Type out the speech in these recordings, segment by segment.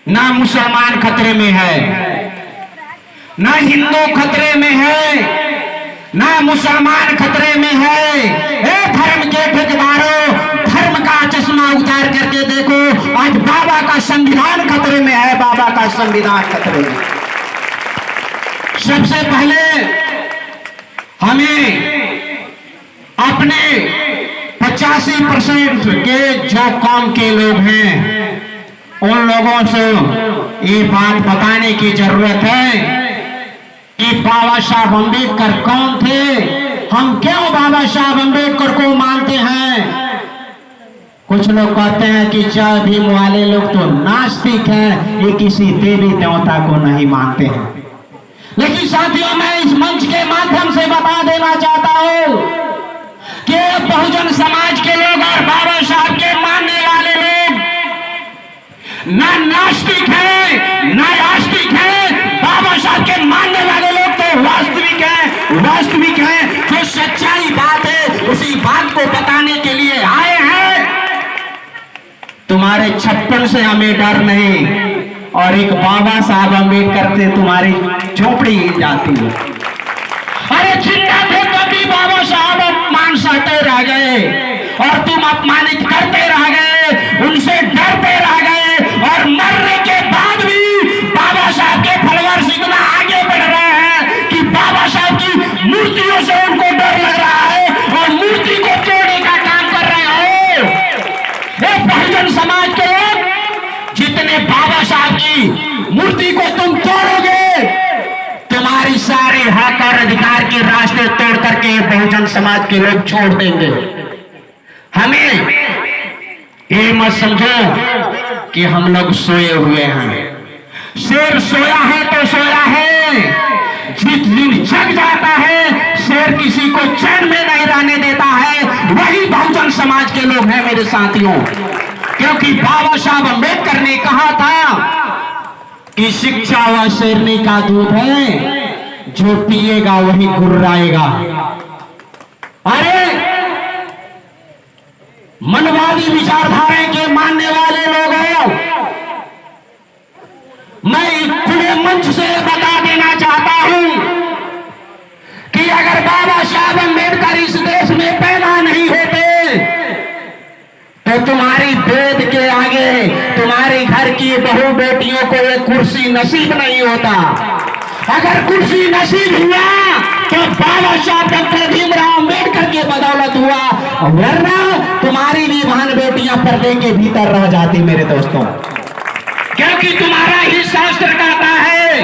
ना मुसलमान खतरे में है, ना हिंदू खतरे में है, ना मुसलमान खतरे में है। ए धर्म के ठेकेदारों, धर्म का चश्मा उतार करके देखो, आज बाबा का संविधान खतरे में है, बाबा का संविधान खतरे में। सबसे पहले हमें अपने 85% के जो कौम के लोग हैं उन लोगों से ये बात बताने की जरूरत है कि बाबा साहब अम्बेडकर कौन थे, हम क्यों बाबा साहब अम्बेडकर को मानते हैं। कुछ लोग कहते हैं कि जय भीम वाले लोग तो नास्तिक हैं, ये किसी देवी देवता को नहीं मानते हैं। लेकिन साथियों, मैं इस मंच के माध्यम से बता देना चाहता हूं कि बहुजन समाज के लोग और बाबा साहब के मानने वाले लोग ना नास्तिक है ना आस्तिक है। बाबा साहब के मानने वाले लोग तो वास्तविक है, वास्तविक है। जो सच्चाई बात है उसी बात को बताने के लिए आए हैं। तुम्हारे 56 से हमें डर नहीं, और एक बाबा साहब अम्बेडकर से तुम्हारी झोपड़ी जाती है। अरे जिंदा थे तभी बाबा साहब अपमान सहते रह गए और तुम अपमानित करते रह गए, उनसे डरते रह गए, और मरने के बाद भी बाबा साहब के फॉलोअर्स इतना आगे बढ़ रहे हैं कि बाबा साहब की मूर्तियों से उनको डर लग रहा है और मूर्ति को तोड़ने का काम कर रहे हो। ये बहुजन समाज के लोग, जितने बाबा साहब की मूर्ति को तुम तोड़ोगे, तुम्हारी सारे हक और अधिकार के रास्ते तोड़ करके बहुजन समाज के लोग छोड़ देंगे। हमें ये मत समझो कि हम लोग सोए हुए हैं। शेर सोया है तो सोया है, जिस दिन जग जाता है शेर किसी को चैन में नहीं रहने देता है, वही बहुजन समाज के लोग हैं मेरे साथियों। क्योंकि बाबा साहब अम्बेडकर ने कहा था कि शिक्षा वह शेरनी का दूध है, जो पिएगा वही गुर्राएगा। अरे मनवादी विचारधारा के मानने वाले लोगों, मैं खुले मंच से बता देना चाहता हूं कि अगर बाबा साहब अम्बेडकर इस देश में पैदा नहीं होते तो तुम्हारी वेद के आगे तुम्हारी घर की बहू बेटियों को एक कुर्सी नसीब नहीं होता। अगर कुर्सी नसीब हुआ तो बाबा साहब डॉक्टर भीमराव अम्बेडकर के बदौलत हुआ, वरना तुम्हारी भी बहन बेटियां पर्दे के भीतर रह जाती मेरे दोस्तों। क्योंकि तुम्हारा ही शास्त्र कहता है,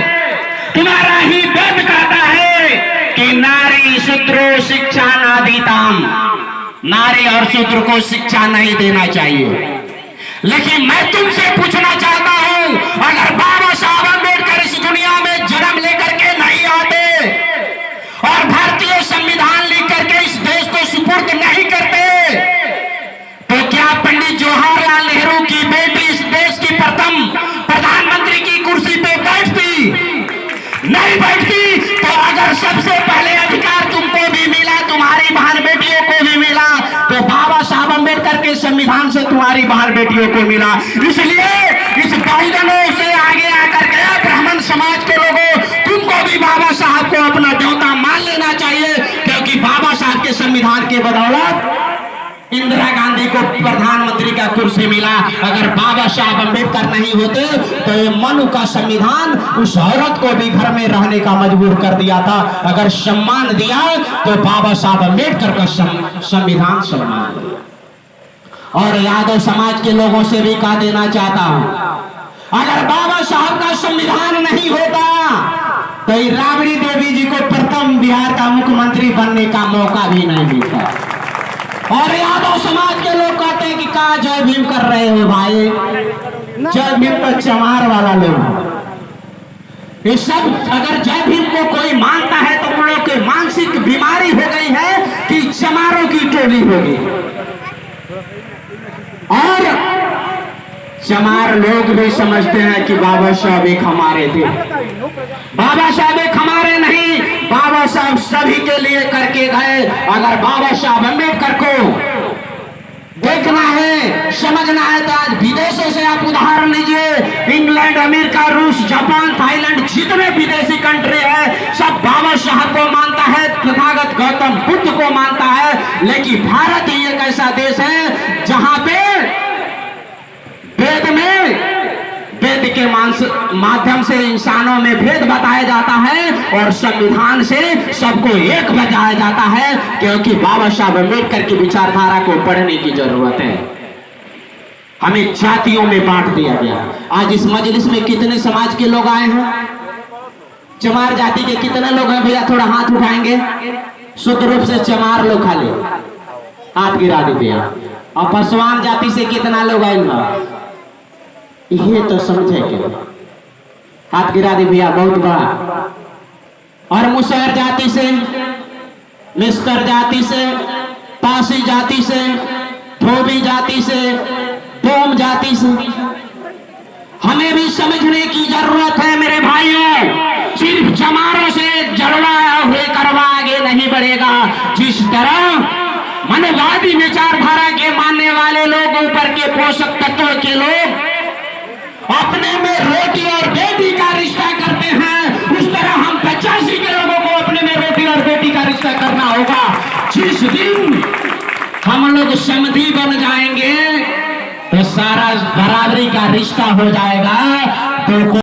तुम्हारा ही वेद कहता है कि नारी शूद्रो शिक्षा नादीताम, नारी और शूद्र को शिक्षा नहीं देना चाहिए। लेकिन मैं तुमसे पूछना चाहता हूं, अगर बाबा साहब अम्बेडकर इस दुनिया में जन्म लेकर के नहीं आते और भारतीय संविधान लिख करके इस देश को सुपुर्द नहीं करते, तो क्या पंडित जवाहरलाल नेहरू की बेटी इस देश की प्रथम प्रधानमंत्री की कुर्सी पे बैठती? नहीं बैठती। तो अगर सबसे पहले अधिकार तुमको भी मिला, तुम्हारी बहन बेटियों को भी मिला, तो बाबा साहब अम्बेडकर के संविधान से तुम्हारी बहन बेटियों को मिला। इसलिए इस बहुजनों से आगे आकर के ब्राह्मण समाज के लोगों, तुमको भी बाबा साहब को अपना देवता मान लेना चाहिए। क्योंकि बाबा साहब के संविधान के बदौलत इंदिरा गांधी को प्रधानमंत्री का कुर्सी मिला। अगर बाबा साहब अम्बेडकर नहीं होते तो ये मनु का संविधान उस औरत को भी घर में रहने का मजबूर कर दिया था। अगर सम्मान दिया तो बाबा साहब अम्बेडकर का संविधान सम्मान दिया। और यादव समाज के लोगों से भी कह देना चाहता हूं, अगर बाबा साहब का संविधान नहीं होता तो राबड़ी देवी जी को प्रथम बिहार का मुख्यमंत्री बनने का मौका भी नहीं मिलता। और यादव समाज के लोग कहते हैं कि कहा जय भीम कर रहे हो भाई, जय भीम तो चमार वाला लोग। ये सब अगर जय भीम को कोई मानता है तो उन लोग की मानसिक बीमारी हो गई है कि चमारों की टोली होगी। और चमार लोग भी समझते हैं कि बाबा साहब एक हमारे थे। बाबा साहब एक हमारे नहीं, बाबा साहब सभी के लिए करके गए। अगर बाबा साहब अम्बेडकर को देखना है, समझना है तो आज विदेशों से आप उदाहरण लीजिए। इंग्लैंड इंग्लैंड, अमेरिका, रूस, जापान, थाईलैंड, जितने विदेशी कंट्री है सब बाबा साहब को मानता है, तथागत गौतम बुद्ध को मानता है। लेकिन भारत ही एक ऐसा देश है जहां पे वेद के माध्यम से इंसानों में भेद बताया जाता है और संविधान से सबको एक बनाया जाता है, क्योंकि बाबा साहब अम्बेडकर की विचारधारा को पढ़ने की जरूरत है। हमें जातियों में बांट दिया गया। आज इस मजलिस में कितने समाज के लोग आए हैं? चमार जाति के कितने लोग हैं भैया? थोड़ा हाथ उठाएंगे। शुद्ध रूप से चमार लोग खाली हाथ गिरा दी भैया। और पासवान जाति से कितना लोग आए हैं? ये तो समझे के हाथ गिरा दी भैया, बहुत बड़ा। और मुसहर जाति से, मिस्तर जाति से, पासी जाति से, धोबी जाति से, डोम जाति से। हमें भी समझने की जरूरत है मेरे भाइयों। सिर्फ चमारों से जड़वा हुए करवा आगे नहीं बढ़ेगा। जिस तरह मनवादी विचारधारा के मानने वाले लोग, ऊपर के पोषक तत्वों के लोग अपने में रोटी और बेटी का रिश्ता करते हैं, उस तरह हम 85 के लोगों को अपने में रोटी और बेटी का रिश्ता करना होगा। जिस दिन हम लोग समधी बन जाएंगे तो सारा बराबरी का रिश्ता हो जाएगा। तो